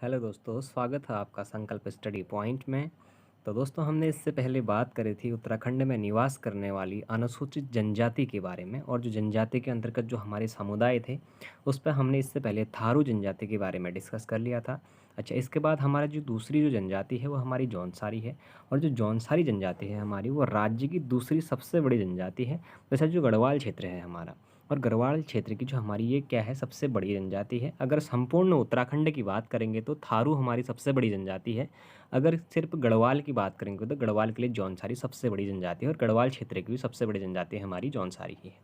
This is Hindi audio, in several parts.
हेलो दोस्तों, स्वागत है आपका संकल्प स्टडी पॉइंट में। तो दोस्तों, हमने इससे पहले बात करी थी उत्तराखंड में निवास करने वाली अनुसूचित जनजाति के बारे में, और जो जनजाति के अंतर्गत जो हमारे समुदाय थे उस पर हमने इससे पहले थारू जनजाति के बारे में डिस्कस कर लिया था। अच्छा, इसके बाद हमारा जो दूसरी जो जनजाति है वो हमारी जौनसारी है, और जो जौनसारी जनजाति है हमारी वो राज्य की दूसरी सबसे बड़ी जनजाति है। वैसे जो गढ़वाल क्षेत्र है हमारा, और गढ़वाल क्षेत्र की जो हमारी ये क्या है, सबसे बड़ी जनजाति है। अगर संपूर्ण उत्तराखंड की बात करेंगे तो थारू हमारी सबसे बड़ी जनजाति है। अगर सिर्फ गढ़वाल की बात करेंगे तो गढ़वाल के लिए जौनसारी सबसे बड़ी जनजाति है, और गढ़वाल क्षेत्र की भी सबसे बड़ी जनजाति हमारी जौनसारी ही है।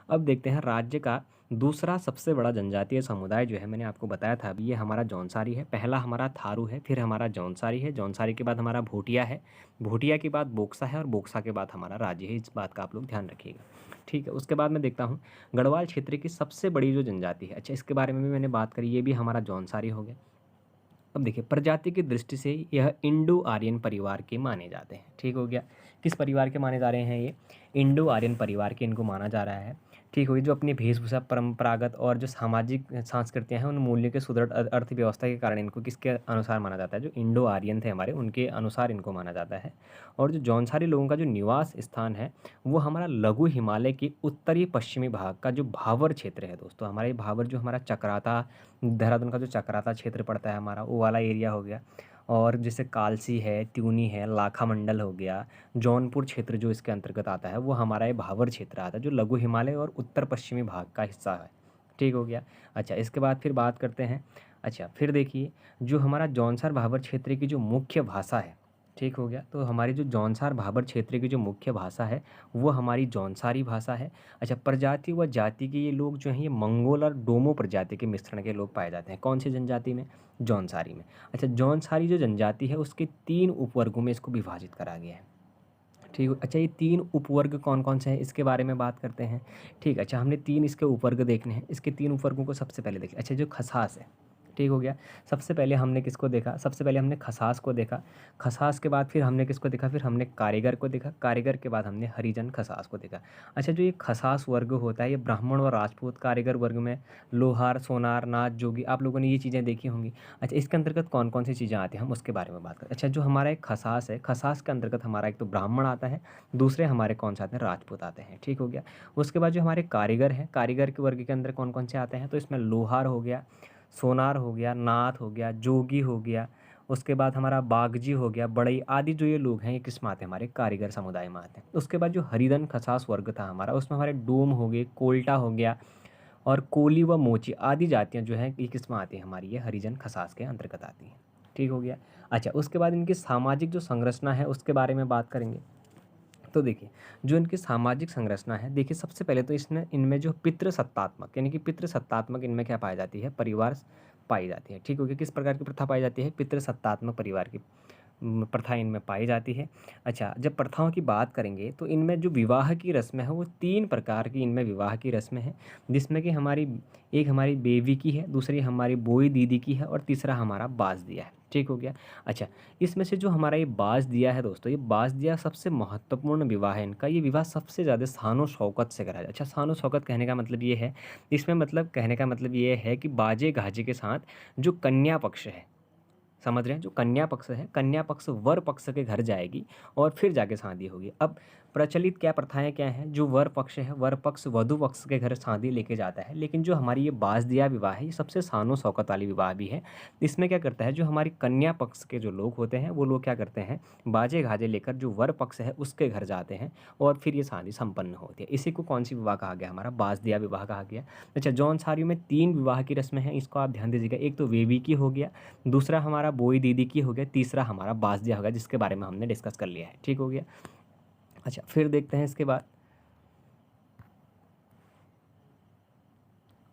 अब देखते हैं राज्य का दूसरा सबसे बड़ा जनजातीय समुदाय जो है, मैंने आपको बताया था अभी, ये हमारा जौनसारी है। पहला हमारा थारू है, फिर हमारा जौनसारी है, जौनसारी के बाद हमारा भोटिया है, भोटिया के बाद बोक्सा है, और बोक्सा के बाद हमारा राज्य है। इस बात का आप लोग ध्यान रखिएगा, ठीक है। उसके बाद मैं देखता हूँ गढ़वाल क्षेत्र की सबसे बड़ी जो जनजाति है। अच्छा, इसके बारे में भी मैंने बात करी, ये भी हमारा जौनसारी हो गया। अब देखिए, प्रजाति की दृष्टि से यह इंडो आर्यन परिवार के माने जाते हैं, ठीक हो गया। किस परिवार के माने जा रहे हैं ये? इंडो आर्यन परिवार के इनको माना जा रहा है, ठीक हो गया। जो अपनी वेशभूषा, परंपरागत और जो सामाजिक संस्कृतियाँ हैं उन मूल्यों के सुदृढ़ अर्थव्यवस्था के कारण इनको किसके अनुसार माना जाता है? जो इंडो आर्यन थे हमारे, उनके अनुसार इनको माना जाता है। और जो जौनसारी लोगों का जो निवास स्थान है वो हमारा लघु हिमालय के उत्तरी पश्चिमी भाग का जो भावर क्षेत्र है दोस्तों। हमारे भावर जो हमारा चक्राता, देहरादून का जो चक्राता क्षेत्र पड़ता है हमारा, वो वाला एरिया हो गया। और जैसे कालसी है, त्यूनी है, लाखा मंडल हो गया, जौनपुर क्षेत्र जो इसके अंतर्गत आता है वो हमारा ये भावर क्षेत्र आता है, जो लघु हिमालय और उत्तर पश्चिमी भाग का हिस्सा है, ठीक हो गया। अच्छा, इसके बाद फिर बात करते हैं। अच्छा, फिर देखिए, जो हमारा जौनसार भावर क्षेत्र की जो मुख्य भाषा है, ठीक हो गया। तो हमारी जो जौनसार भाबर क्षेत्र की जो मुख्य भाषा है वो हमारी जौनसारी भाषा है। अच्छा, प्रजाति व जाति के ये लोग जो हैं ये मंगोल और डोमो प्रजाति के मिश्रण के लोग पाए जाते हैं। कौन सी जनजाति में? जौनसारी में। अच्छा, जौनसारी जो जनजाति है उसके 3 उपवर्गों में इसको विभाजित करा गया है, ठीक है। अच्छा, ये 3 उपवर्ग कौन कौन से हैं इसके बारे में बात करते हैं, ठीक। अच्छा, हमने 3 इसके उपवर्ग देखने हैं। इसके 3 उपवर्गों को सबसे पहले देखें। अच्छा, जो खसास है, ठीक हो गया। सबसे पहले हमने किसको देखा? सबसे पहले हमने खसास को देखा। खसास के बाद फिर हमने किसको देखा? फिर हमने कारीगर को देखा। कारीगर के बाद हमने हरिजन खसास को देखा। अच्छा, जो ये खसास वर्ग होता है ये ब्राह्मण और राजपूत कारीगर वर्ग में लोहार, सोनार, नाच, जोगी, आप लोगों ने ये चीज़ें देखी होंगी। अच्छा, इसके अंतर्गत कौन कौन सी चीज़ें आती हैं हम उसके बारे में बात करें। अच्छा, जो हमारा एक खसास है, खसास के अंतर्गत हमारा एक तो ब्राह्मण आता है, दूसरे हमारे कौन से आते हैं? राजपूत आते हैं, ठीक हो गया। उसके बाद जो हमारे कारीगर हैं, कारीगर के वर्ग के अंदर कौन कौन से आते हैं? तो इसमें लोहार हो गया, सोनार हो गया, नाथ हो गया, जोगी हो गया, उसके बाद हमारा बागजी हो गया, बड़ई आदि जो ये लोग हैं ये किस में आते हैं? हमारे कारीगर समुदाय में आते हैं। उसके बाद जो हरिजन खसास वर्ग था हमारा, उसमें हमारे डोम हो गए, कोल्टा हो गया, और कोली व मोची आदि जातियाँ जो हैं ये किस में आती हैं? हमारी ये हरिजन खसास के अंतर्गत आती हैं, ठीक हो गया। अच्छा, उसके बाद इनकी सामाजिक जो संरचना है उसके बारे में बात करेंगे। तो देखिए, जो इनकी सामाजिक संरचना है, देखिए सबसे पहले तो इसमें इनमें जो पितृसत्तात्मक यानी कि पितृसत्तात्मक इनमें क्या पाई जाती है? परिवार पाई जाती है, ठीक हो गया। किस प्रकार की प्रथा पाई जाती है? पितृसत्तात्मक परिवार की प्रथा इनमें पाई जाती है। अच्छा, जब प्रथाओं की बात करेंगे तो इनमें जो विवाह की रस्में हैं वो 3 प्रकार की इनमें विवाह की रस्में हैं, जिसमें कि एक हमारी बेवी की है, दूसरी हमारी बोई दीदी की है, और तीसरा हमारा बाज दिया है, ठीक हो गया। अच्छा, इसमें से जो हमारा ये बाज दिया है दोस्तों, ये बाज दिया सबसे महत्वपूर्ण विवाह है इनका। ये विवाह सबसे ज़्यादा शानो शौकत से कराया जाए। अच्छा, शानो शौकत कहने का मतलब ये है, इसमें मतलब कहने का मतलब ये है कि बाजे गाजे के साथ जो कन्या पक्ष है, समझ रहे हैं? जो कन्या पक्ष है, कन्या पक्ष वर पक्ष के घर जाएगी और फिर जाके शादी होगी। अब प्रचलित क्या प्रथाएं क्या हैं? जो वर पक्ष है, वर पक्ष वधु पक्ष के घर शादी लेके जाता है, लेकिन जो हमारी ये बाज दिया विवाह है ये सबसे शानो शौकत वाली विवाह भी है। इसमें क्या करता है, जो हमारी कन्या पक्ष के जो लोग होते हैं वो लोग क्या करते हैं? बाजे गाजे लेकर जो वर पक्ष है उसके घर जाते हैं और फिर ये शादी संपन्न होती है। इसी को कौन सी विवाह कहा गया? हमारा बाज दिया विवाह कहा गया। अच्छा, जौनसारी में 3 विवाह की रस्में हैं, इसको आप ध्यान दीजिएगा। एक तो वेवी की हो गया, दूसरा हमारा बोई दीदी की हो गया, तीसरा हमारा बाज दिया हो गया, जिसके बारे में हमने डिस्कस कर लिया है, ठीक हो गया। अच्छा, फिर देखते हैं इसके बाद।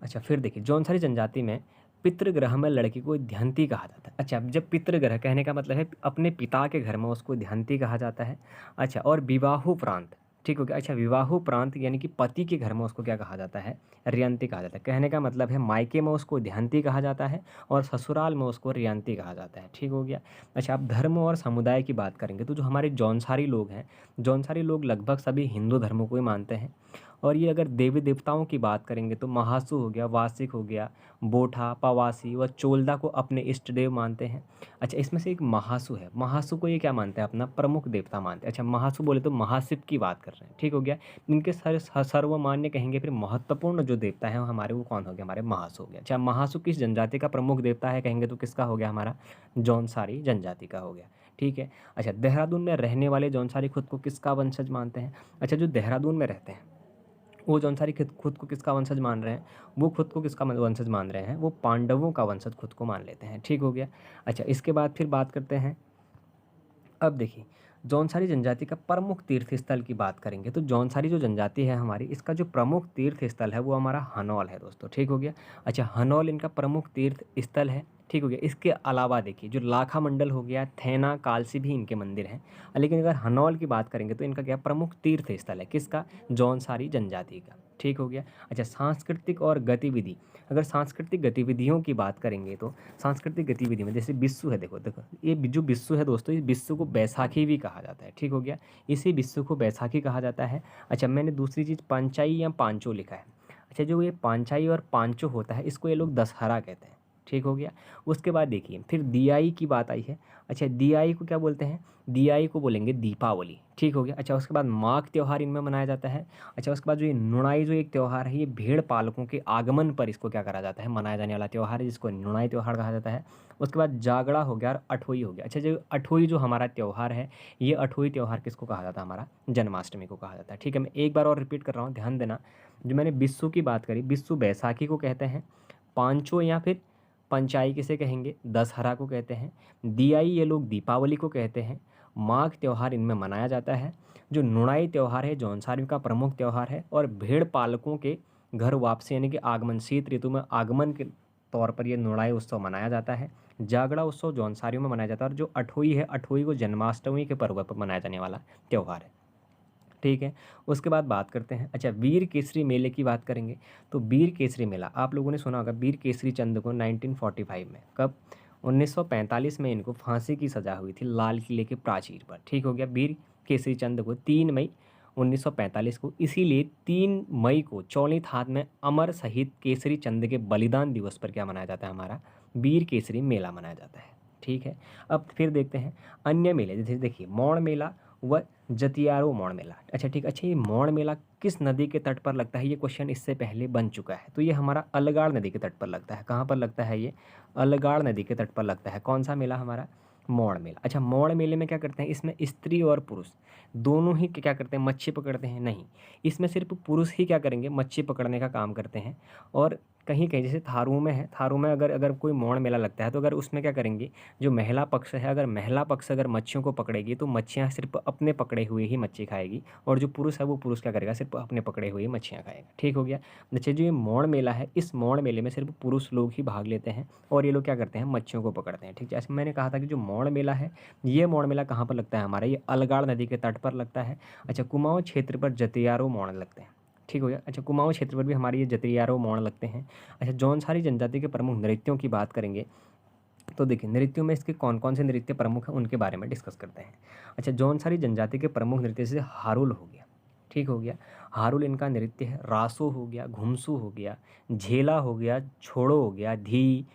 अच्छा, फिर देखिए, जौनसारी जनजाति में पितृगृह में लड़की को ध्यांति कहा जाता है। अच्छा, जब पितृगृह कहने का मतलब है अपने पिता के घर में उसको ध्यांति कहा जाता है। अच्छा, और विवाहोपरांत, ठीक हो गया। अच्छा, विवाहोपरांत यानी कि पति के घर में उसको क्या कहा जाता है? रियंती कहा जाता है। कहने का मतलब है मायके में उसको ध्यांति कहा जाता है और ससुराल में उसको रियंती कहा जाता है, ठीक हो गया। अच्छा, अब धर्म और समुदाय की बात करेंगे तो जो हमारे जौनसारी लोग हैं, जौनसारी लोग लगभग सभी हिंदू धर्मों को ही मानते हैं, और ये अगर देवी देवताओं की बात करेंगे तो महासु हो गया, वासिक हो गया, बोठा, पवासी व चोलदा को अपने इष्ट देव मानते हैं। अच्छा, इसमें से एक महासु है, महासु को ये क्या मानते हैं, अपना प्रमुख देवता मानते हैं। अच्छा, महासु बोले तो महाशिव की बात कर रहे हैं, ठीक हो गया। इनके सर्वमान्य कहेंगे फिर महत्वपूर्ण जो देवता है हमारे, वो कौन हो गया, हमारे महासु हो गया। अच्छा, महासु किस जनजाति का प्रमुख देवता है कहेंगे तो किसका हो गया, हमारा जौनसारी जनजाति का हो गया, ठीक है। अच्छा, देहरादून में रहने वाले जौनसारी खुद को किसका वंशज मानते हैं। अच्छा, जो देहरादून में रहते हैं वो जौनसारी खुद को किसका वंशज मान रहे हैं, वो खुद को किसका वंशज मान रहे हैं, वो पांडवों का वंशज खुद को मान लेते हैं, ठीक हो गया। अच्छा, इसके बाद फिर बात करते हैं, अब देखिए जौनसारी जनजाति का प्रमुख तीर्थ स्थल की बात करेंगे तो जौनसारी जो जनजाति है हमारी, इसका जो प्रमुख तीर्थ स्थल है वो हमारा हनौल है दोस्तों, ठीक हो गया। अच्छा, हनौल इनका प्रमुख तीर्थ स्थल है, ठीक हो गया। इसके अलावा देखिए जो लाखा मंडल हो गया, थैना, कालसी भी इनके मंदिर हैं। लेकिन अगर हनौल की बात करेंगे तो इनका क्या प्रमुख तीर्थ स्थल है, किसका, जौनसारी जनजाति का, ठीक हो गया। अच्छा, सांस्कृतिक और गतिविधि, अगर सांस्कृतिक गतिविधियों की बात करेंगे तो सांस्कृतिक गतिविधि में जैसे बिस्सू है, देखो देखो ये जो बिस्सू है दोस्तों, इस बिस्सू को बैसाखी भी कहा जाता है, ठीक हो गया। इसी बिस्सू को बैसाखी कहा जाता है। अच्छा, मैंने दूसरी चीज़ पंचाई या पांचो लिखा है। अच्छा, जो ये पांचाई और पांचो होता है इसको ये लोग दशहरा कहते हैं, ठीक हो गया। उसके बाद देखिए फिर दियाई की बात आई है। अच्छा, दियाई को क्या बोलते हैं, दियाई को बोलेंगे दीपावली, ठीक हो गया। अच्छा, उसके बाद माघ त्यौहार इनमें मनाया जाता है। अच्छा, उसके बाद जो ये नुणाई जो एक त्यौहार है, ये भेड़ पालकों के आगमन पर इसको क्या करा जाता है, मनाया जाने वाला त्यौहार है, जिसको नुणाई त्यौहार कहा जाता है। उसके बाद जागड़ा हो गया और अठोई हो गया। अच्छा, जो अठोई जो हमारा त्यौहार है, ये अठोई त्यौहार किसको कहा जाता है, हमारा जन्माष्टमी को कहा जाता है, ठीक है। मैं एक बार और रिपीट कर रहा हूँ, ध्यान देना। जो मैंने बिस्सू की बात करी, बिस्सू बैसाखी को कहते हैं, पांचों या फिर पंचाई किसे कहेंगे, दशहरा को कहते हैं, दियाई ये लोग दीपावली को कहते हैं, माघ त्यौहार इनमें मनाया जाता है, जो नुणाई त्यौहार है जौनसारी का प्रमुख त्यौहार है, और भेड़ पालकों के घर वापसी यानी कि आगमन, शीत ऋतु में आगमन के तौर पर यह नुणाई उत्सव मनाया जाता है। जागड़ा उत्सव जौनसारियों में मनाया जाता है, और जो अठोई है, अठोई को जन्माष्टमी के पर्व पर मनाया जाने वाला त्यौहार है, ठीक है। उसके बाद बात करते हैं, अच्छा वीर केसरी मेले की बात करेंगे तो वीर केसरी मेला आप लोगों ने सुना होगा, वीर केसरी चंद को 1945 में, कब, 1945 में इनको फांसी की सज़ा हुई थी लाल किले के प्राचीर पर, ठीक हो गया। वीर केसरी चंद को 3 मई 1945 को, इसीलिए 3 मई को चौलीथ हाथ में अमर शहीद केसरी चंद के बलिदान दिवस पर क्या मनाया जाता है, हमारा वीर केसरी मेला मनाया जाता है, ठीक है। अब फिर देखते हैं अन्य मेले, जैसे देखिए मौड़ मेला व जतियारो मौड़ मेला। अच्छा ठीक, अच्छा ये मौड़ मेला किस नदी के तट पर लगता है, ये क्वेश्चन इससे पहले बन चुका है। तो ये हमारा अलगाड़ नदी के तट पर लगता है। कहाँ पर लगता है ये, अलगाड़ नदी के तट पर लगता है। कौन सा मेला, हमारा मौड़ मेला। अच्छा, मौड़ मेले में क्या करते हैं, इसमें स्त्री और पुरुष दोनों ही क्या करते हैं, मच्छी पकड़ते हैं, नहीं, इसमें सिर्फ पुरुष ही क्या करेंगे, मच्छी पकड़ने का काम करते हैं। और कहीं कहीं जैसे थारू में है, थारू में अगर अगर कोई मौड़ मेला लगता है तो अगर उसमें क्या करेंगे, जो महिला पक्ष है, अगर महिला पक्ष अगर मच्छियों को पकड़ेगी तो मच्छियाँ सिर्फ अपने पकड़े हुए ही मच्छी खाएगी, और जो पुरुष है वो पुरुष क्या करेगा, सिर्फ अपने पकड़े हुए ही मच्छियाँ खाएगा, ठीक हो गया। अच्छा, जो ये मौड़ मेला है, इस मौड़ मेले में सिर्फ पुरुष लोग ही भाग लेते हैं, और ये लोग क्या करते हैं, मच्छियों को पकड़ते हैं, ठीक है। जैसे मैंने कहा था कि जो मौड़ मेला है, ये मौड़ मेला कहाँ पर लगता है, हमारा ये अलगाड़ नदी के तट पर लगता है। अच्छा, कुमाऊँ क्षेत्र पर जतियारो मौड़ लगते हैं, ठीक हो गया। अच्छा, कुमाऊँ क्षेत्र पर भी हमारे ये जतियारो मौड़ लगते हैं। अच्छा, जौनसारी जनजाति के प्रमुख नृत्यों की बात करेंगे तो देखिए नृत्यों में इसके कौन कौन से नृत्य प्रमुख हैं उनके बारे में डिस्कस करते हैं। अच्छा, जौनसारी जनजाति के प्रमुख नृत्य जैसे हारुल हो गया, ठीक हो गया, हारुल इनका नृत्य है। रासो हो गया, घुमसू हो गया, झेला हो गया, छोड़ो हो गया, धी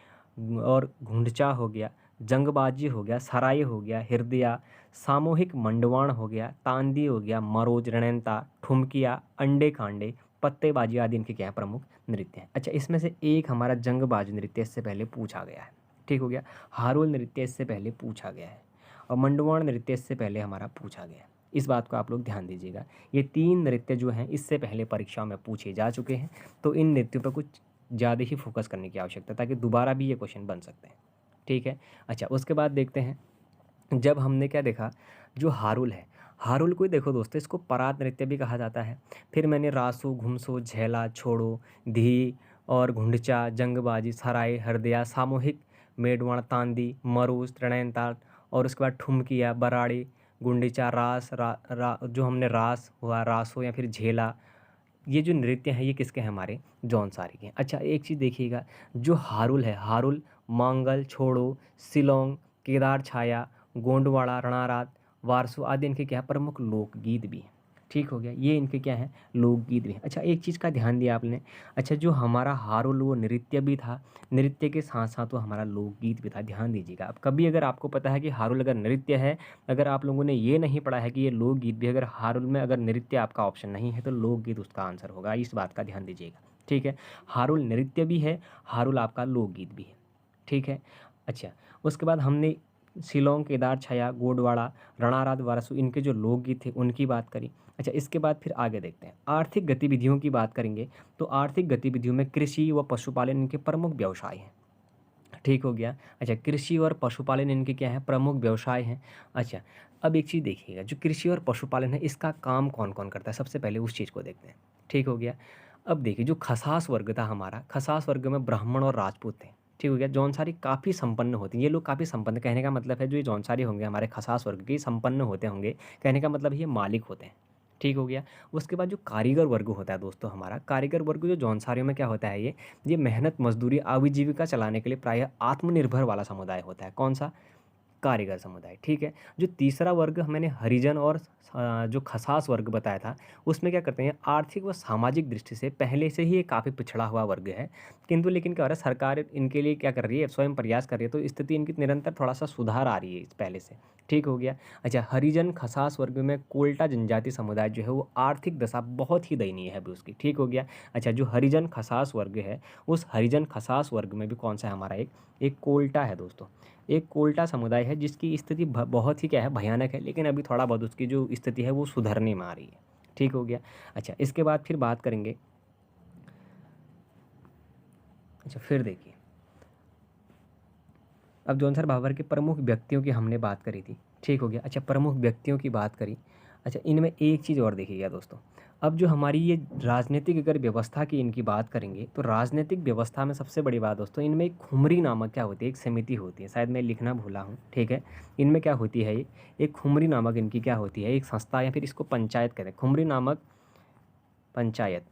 और घुंडचा हो गया, जंगबाजी हो गया, सराय हो गया, हृदया, सामूहिक मंडवाण हो गया, तांदी हो गया, मरोज, रणैनता, ठुमकिया, अंडे कांडे, पत्तेबाजी आदि इनके क्या हैं, प्रमुख नृत्य हैं। अच्छा, इसमें से एक हमारा जंगबाजी नृत्य इससे पहले पूछा गया है, ठीक हो गया। हारुल नृत्य इससे पहले पूछा गया है, और मंडवाण नृत्य इससे पहले हमारा पूछा गया है। इस बात को आप लोग ध्यान दीजिएगा, ये 3 नृत्य जो हैं इससे पहले परीक्षाओं में पूछे जा चुके हैं, तो इन नृत्यों पर कुछ ज़्यादा ही फोकस करने की आवश्यकता है ताकि दोबारा भी ये क्वेश्चन बन सकते हैं, ठीक है। अच्छा, उसके बाद देखते हैं, जब हमने क्या देखा, जो हारुल है, हारुल को ही देखो दोस्तों, इसको परात नृत्य भी कहा जाता है। फिर मैंने रासू, घुमसू, झेला, छोड़ो, धी और घुंडचा, जंगबाजी, सराय, हरदिया, सामूहिक मेड़वण, तांदी, मरूज, त्रिनयनताल, और उसके बाद ठुमकिया, बराड़ी, गुंडीचा, रास जो हमने रास हुआ, रासो या फिर झेला, ये जो नृत्य हैं ये किसके हैं, हमारे जौनसारी के हैं। अच्छा, एक चीज़ देखिएगा, जो हारुल है, हारुल मांगल, छोड़ो, सिलोंग, केदार छाया, गोंडवाड़ा, रणारात, वारसू आदि इनके क्या प्रमुख लोकगीत भी हैं, ठीक हो गया, ये इनके क्या है, लोकगीत भी हैं। अच्छा, एक चीज़ का ध्यान दिया आपने, अच्छा जो हमारा हारुल वो नृत्य भी था, नृत्य के साथ साथ वो हमारा लोकगीत भी था, ध्यान दीजिएगा। अब कभी अगर आपको पता है कि हारुल अगर नृत्य है, अगर आप लोगों ने ये नहीं पढ़ा है कि ये लोकगीत भी, अगर हारुल में अगर नृत्य आपका ऑप्शन नहीं है तो लोकगीत उसका आंसर होगा, इस बात का ध्यान दीजिएगा। ठीक है, हारुल नृत्य भी है, हारुल आपका लोकगीत भी है। ठीक है, अच्छा उसके बाद हमने शिलोंग, केदार छाया, गोडवाड़ा, रणाराध, वारसू, इनके जो लोकगीत थे उनकी बात करी। अच्छा, इसके बाद फिर आगे देखते हैं, आर्थिक गतिविधियों की बात करेंगे तो आर्थिक गतिविधियों में कृषि व पशुपालन इनके प्रमुख व्यवसाय हैं। ठीक हो गया। अच्छा, कृषि और पशुपालन इनके क्या है, प्रमुख व्यवसाय हैं। अच्छा, अब एक चीज़ देखिएगा, जो कृषि और पशुपालन है इसका काम कौन कौन करता है, सबसे पहले उस चीज़ को देखते हैं। ठीक हो गया। अब देखिए, जो खसास वर्ग था हमारा, खसास वर्ग में ब्राह्मण और राजपूत थे। ठीक हो गया। जौनसारी काफ़ी संपन्न होती हैं, ये लोग काफ़ी संपन्न, कहने का मतलब है जो ये जौनसारी होंगे हमारे खसास वर्ग के, संपन्न होते होंगे, कहने का मतलब ये मालिक होते हैं। ठीक हो गया। उसके बाद जो कारीगर वर्ग होता है दोस्तों हमारा, कारीगर वर्ग जो जौनसारियों में क्या होता है, ये मेहनत मजदूरी आजीविका चलाने के लिए प्रायः आत्मनिर्भर वाला समुदाय होता है। कौन सा, कारीगर समुदाय। ठीक है, जो तीसरा वर्ग मैंने हरिजन और जो खसास वर्ग बताया था, उसमें क्या करते हैं, आर्थिक व सामाजिक दृष्टि से पहले से ही ये काफ़ी पिछड़ा हुआ वर्ग है, किंतु लेकिन क्या हो रहा है, सरकार इनके लिए क्या कर रही है, स्वयं प्रयास कर रही है, तो स्थिति इनकी निरंतर थोड़ा सा सुधार आ रही है इस पहले से। ठीक हो गया। अच्छा, हरिजन खसास वर्ग में कोल्टा जनजाति समुदाय जो है वो आर्थिक दशा बहुत ही दयनीय है अभी उसकी। ठीक हो गया। अच्छा, जो हरिजन खसास वर्ग है, उस हरिजन खसास वर्ग में भी कौन सा है हमारा, एक कोल्टा है दोस्तों, एक कोल्टा समुदाय है जिसकी स्थिति बहुत ही क्या है, भयानक है, लेकिन अभी थोड़ा बहुत उसकी जो स्थिति है वो सुधरने में आ रही है। ठीक हो गया। अच्छा, इसके बाद फिर बात करेंगे, अच्छा फिर देखिए, अब जौनसर भावर के प्रमुख व्यक्तियों की हमने बात करी थी। ठीक हो गया। अच्छा, प्रमुख व्यक्तियों की बात करी। अच्छा, इनमें एक चीज़ और देखिएगा दोस्तों, अब जो हमारी ये राजनीतिक अगर व्यवस्था की इनकी बात करेंगे तो राजनीतिक व्यवस्था में सबसे बड़ी बात दोस्तों, इनमें एक खुमरी नामक क्या होती है, एक समिति होती है, शायद मैं लिखना भूला हूँ। ठीक है, इनमें क्या होती है, ये एक खुमरी नामक इनकी क्या होती है, एक संस्था, या फिर इसको पंचायत कहते हैं, खुमरी नामक पंचायत।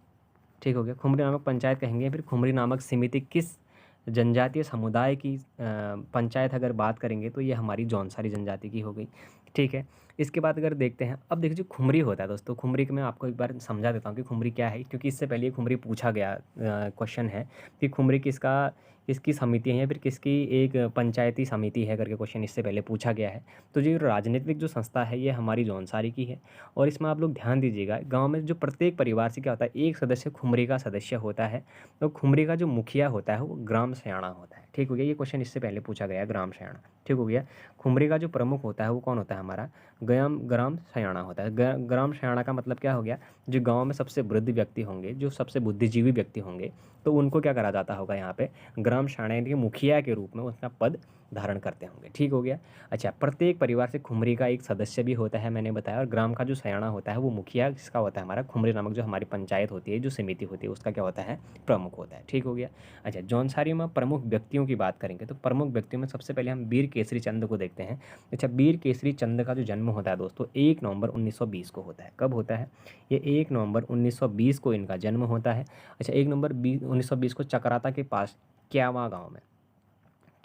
ठीक हो गया, खुमरी नामक पंचायत कहेंगे, फिर खुमरी नामक समिति किस जनजातीय समुदाय की पंचायत अगर बात करेंगे तो ये हमारी जौनसारी जनजाति की हो गई। ठीक है, इसके बाद अगर देखते हैं, अब देखिए जो खुमरी होता है दोस्तों, खुमरी को मैं आपको एक बार समझा देता हूँ कि खुमरी क्या है, क्योंकि इससे पहले ये खुमरी पूछा गया क्वेश्चन है कि खुमरी किसका, किसकी समिति है या फिर किसकी एक पंचायती समिति है करके क्वेश्चन इससे पहले पूछा गया है। तो जो राजनीतिक जो संस्था है ये हमारी जौनसारी की है, और इसमें आप लोग ध्यान दीजिएगा, गांव में जो प्रत्येक परिवार से क्या होता है, एक सदस्य खुमरी का सदस्य होता है, तो खुमरी का जो मुखिया होता है वो ग्राम सयाणा होता है। ठीक हो गया, ये क्वेश्चन इससे पहले पूछा गया, ग्राम सयाणा। ठीक हो गया। खुमरी का जो प्रमुख होता है वो कौन होता है हमारा, ग्राम सयाणा होता है। ग्राम सयाणा का मतलब क्या हो गया, जो गांव में सबसे वृद्ध व्यक्ति होंगे, जो सबसे बुद्धिजीवी व्यक्ति होंगे, तो उनको क्या करा जाता होगा यहाँ पे, ग्राम सयाणा के मुखिया के रूप में उसका पद धारण करते होंगे। ठीक हो गया। अच्छा, प्रत्येक परिवार से खुमरी का एक सदस्य भी होता है, मैंने बताया, और ग्राम का जो सयाणा होता है वो मुखिया जिसका होता है हमारा, खुमरी नामक जो हमारी पंचायत होती है, जो समिति होती है, उसका क्या होता है, प्रमुख होता है। ठीक हो गया। अच्छा, जौनसारी में प्रमुख व्यक्तियों की बात करेंगे तो प्रमुख व्यक्तियों में सबसे पहले हम वीर केसरी चंद को देखते हैं। अच्छा, वीर केसरी चंद का जो जन्म होता है दोस्तों 1 नवंबर 1920 को होता है। कब होता है, ये 1 नवंबर 1920 को इनका जन्म होता है। अच्छा, 1 नवंबर 1920 को चकराता के पास क्यावा गाँव में,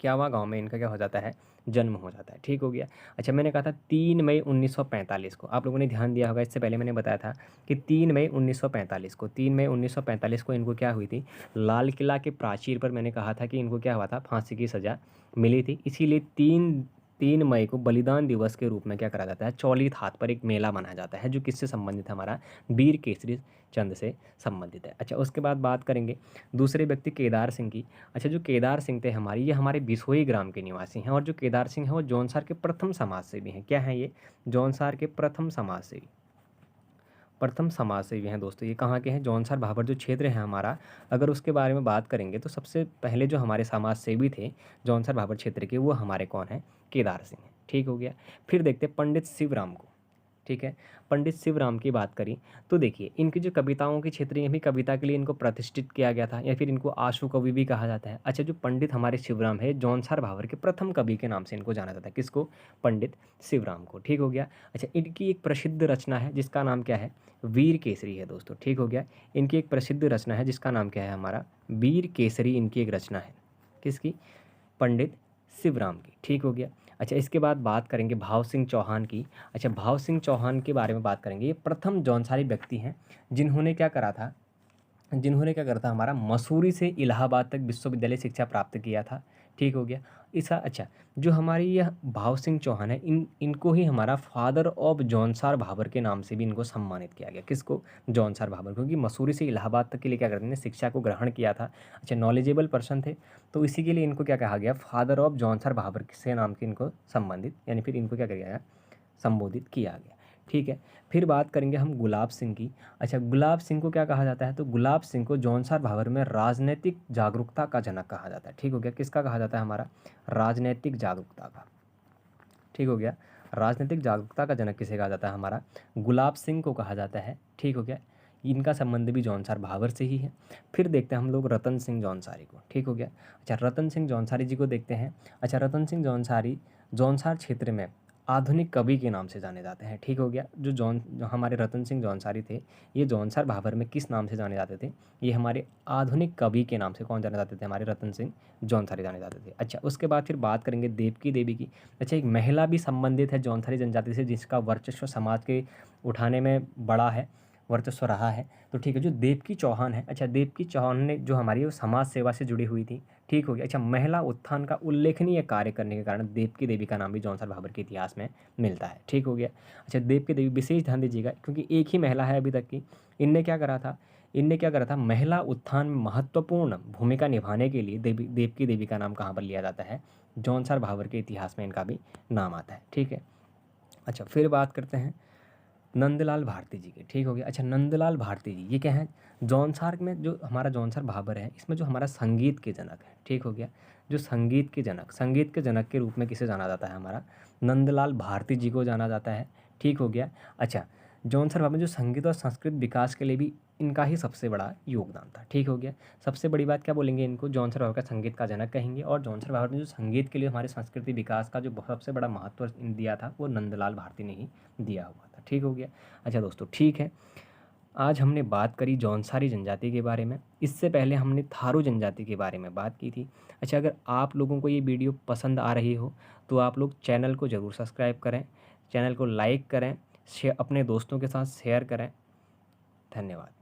क्यावा गाँव में इनका क्या हो जाता है, जन्म हो जाता है। ठीक हो गया। अच्छा, मैंने कहा था 3 मई 1945 को, आप लोगों ने ध्यान दिया होगा, इससे पहले मैंने बताया था कि 3 मई 1945 को, 3 मई 1945 को इनको क्या हुई थी, लाल किला के प्राचीर पर मैंने कहा था कि इनको क्या हुआ था, फांसी की सज़ा मिली थी। इसीलिए 3 मई को बलिदान दिवस के रूप में क्या करा जाता है, चौलीत हाथ पर एक मेला मनाया जाता है, जो किससे संबंधित है, हमारा वीर केसरी चंद से संबंधित है। अच्छा, उसके बाद बात करेंगे दूसरे व्यक्ति केदार सिंह की। अच्छा, जो केदार सिंह थे हमारी, ये हमारे बिसोई ग्राम के निवासी हैं, और जो केदार सिंह हैं वो जौनसार के प्रथम समाज सेवी हैं। क्या हैं ये, जौनसार के प्रथम समाज सेवी, प्रथम समाज सेवी हैं दोस्तों। ये कहाँ के हैं, जौनसार भाबर जो क्षेत्र है हमारा, अगर उसके बारे में बात करेंगे तो सबसे पहले जो हमारे समाज सेवी थे जौनसार भाबर क्षेत्र के, वो हमारे कौन हैं, केदार सिंह हैं। ठीक हो गया। फिर देखते हैं पंडित शिवराम को। ठीक है, पंडित शिवराम की बात करी तो देखिए, इनकी जो कविताओं की क्षेत्रीय भी कविता के लिए इनको प्रतिष्ठित किया गया था, या फिर इनको आशु कवि भी कहा जाता है। अच्छा, जो पंडित हमारे शिवराम है, जौनसार भावर के प्रथम कवि के नाम से इनको जाना जाता है, किसको, पंडित शिवराम को। ठीक हो गया। अच्छा, इनकी एक प्रसिद्ध रचना है जिसका नाम क्या है, वीर केसरी है दोस्तों। ठीक हो गया। इनकी एक प्रसिद्ध रचना है जिसका नाम क्या है, हमारा वीर केसरी, इनकी एक रचना है, किसकी, पंडित शिवराम की, ठीक हो गया। अच्छा, इसके बाद बात करेंगे भाव सिंह चौहान की। अच्छा, भाव सिंह चौहान के बारे में बात करेंगे। ये प्रथम जौनसारी व्यक्ति हैं जिन्होंने क्या करा था हमारा मसूरी से इलाहाबाद तक विश्वविद्यालय शिक्षा प्राप्त किया था, ठीक हो गया। इसका अच्छा, जो हमारी यह भाव सिंह चौहान है, इनको ही हमारा फादर ऑफ जौनसार भाबर के नाम से भी इनको सम्मानित किया गया। किसको? जौनसार भाबर, क्योंकि मसूरी से इलाहाबाद तक के लिए क्या करते हैं, शिक्षा को ग्रहण किया था। अच्छा, नॉलेजेबल पर्सन थे, तो इसी के लिए इनको क्या कहा गया, फादर ऑफ जौनसार भाबर से नाम के इनको संबंधित, यानी फिर इनको क्या किया गया, संबोधित किया गया, ठीक है। फिर बात करेंगे हम गुलाब सिंह की। अच्छा, गुलाब सिंह को क्या कहा जाता है, तो गुलाब सिंह को जौनसार भाबर में राजनीतिक जागरूकता का जनक कहा जाता है, ठीक हो गया। किसका कहा जाता है, हमारा राजनीतिक जागरूकता का, ठीक हो गया। राजनीतिक जागरूकता का जनक किसे कहा जाता है, हमारा गुलाब सिंह को कहा जाता है, ठीक हो गया। इनका संबंध भी जौनसार भाबर से ही है। फिर देखते हैं हम लोग रतन सिंह जौनसारी को, ठीक हो गया। अच्छा, रतन सिंह जौनसारी जी को देखते हैं। अच्छा, रतन सिंह जौनसारी जौनसार क्षेत्र में आधुनिक कवि के नाम से जाने जाते हैं, ठीक हो गया। जो हमारे रतन सिंह जौनसारी थे, ये जौनसार भाबर में किस नाम से जाने जाते थे, ये हमारे आधुनिक कवि के नाम से कौन जाने जाते थे, हमारे रतन सिंह जौनसारी जाने जाते थे। अच्छा, उसके बाद फिर बात करेंगे देवकी देवी की। अच्छा, एक महिला भी संबंधित है जौनसारी जनजाति से, जिसका वर्चस्व समाज के उठाने में बड़ा है, वर्चस्व रहा है, तो ठीक है। जो देवकी चौहान है, अच्छा, देवकी चौहान ने जो हमारी वो समाज सेवा से जुड़ी हुई थी, ठीक हो गया। अच्छा, महिला उत्थान का उल्लेखनीय कार्य करने के कारण देवकी देवी का नाम भी जौनसार भाबर के इतिहास में मिलता है, ठीक हो गया। अच्छा, देवकी देवी विशेष ध्यान दीजिएगा, क्योंकि एक ही महिला है अभी तक की। इनने क्या करा था, महिला उत्थान में महत्वपूर्ण भूमिका निभाने के लिए देवकी देवी का नाम कहाँ पर लिया जाता है, जौनसार भाबर के इतिहास में इनका भी नाम आता है, ठीक है। अच्छा, फिर बात करते हैं नंदलाल भारती जी की, ठीक हो गया। अच्छा, नंदलाल भारती जी ये क्या है, जौनसार में जो हमारा जौनसार भाबर है, इसमें जो हमारा संगीत के जनक है, ठीक हो गया। जो संगीत के जनक के रूप में किसे जाना जाता है, हमारा नंदलाल भारती जी को जाना जाता है, ठीक हो गया। अच्छा, जौनसार भाबर में जो संगीत और संस्कृत विकास के लिए भी इनका ही सबसे बड़ा योगदान था, ठीक हो गया। सबसे बड़ी बात क्या बोलेंगे, इनको जौनसार भाबर का संगीत का जनक कहेंगे। और जौनसार भाबर ने जो संगीत के लिए हमारे संस्कृति विकास का जो सबसे बड़ा महत्व दिया था, वो नंदलाल भारती ने ही दिया हुआ था, ठीक हो गया। अच्छा दोस्तों, ठीक है, आज हमने बात करी जौनसारी जनजाति के बारे में। इससे पहले हमने थारू जनजाति के बारे में बात की थी। अच्छा, अगर आप लोगों को ये वीडियो पसंद आ रही हो तो आप लोग चैनल को ज़रूर सब्सक्राइब करें, चैनल को लाइक करें, अपने दोस्तों के साथ शेयर करें। धन्यवाद।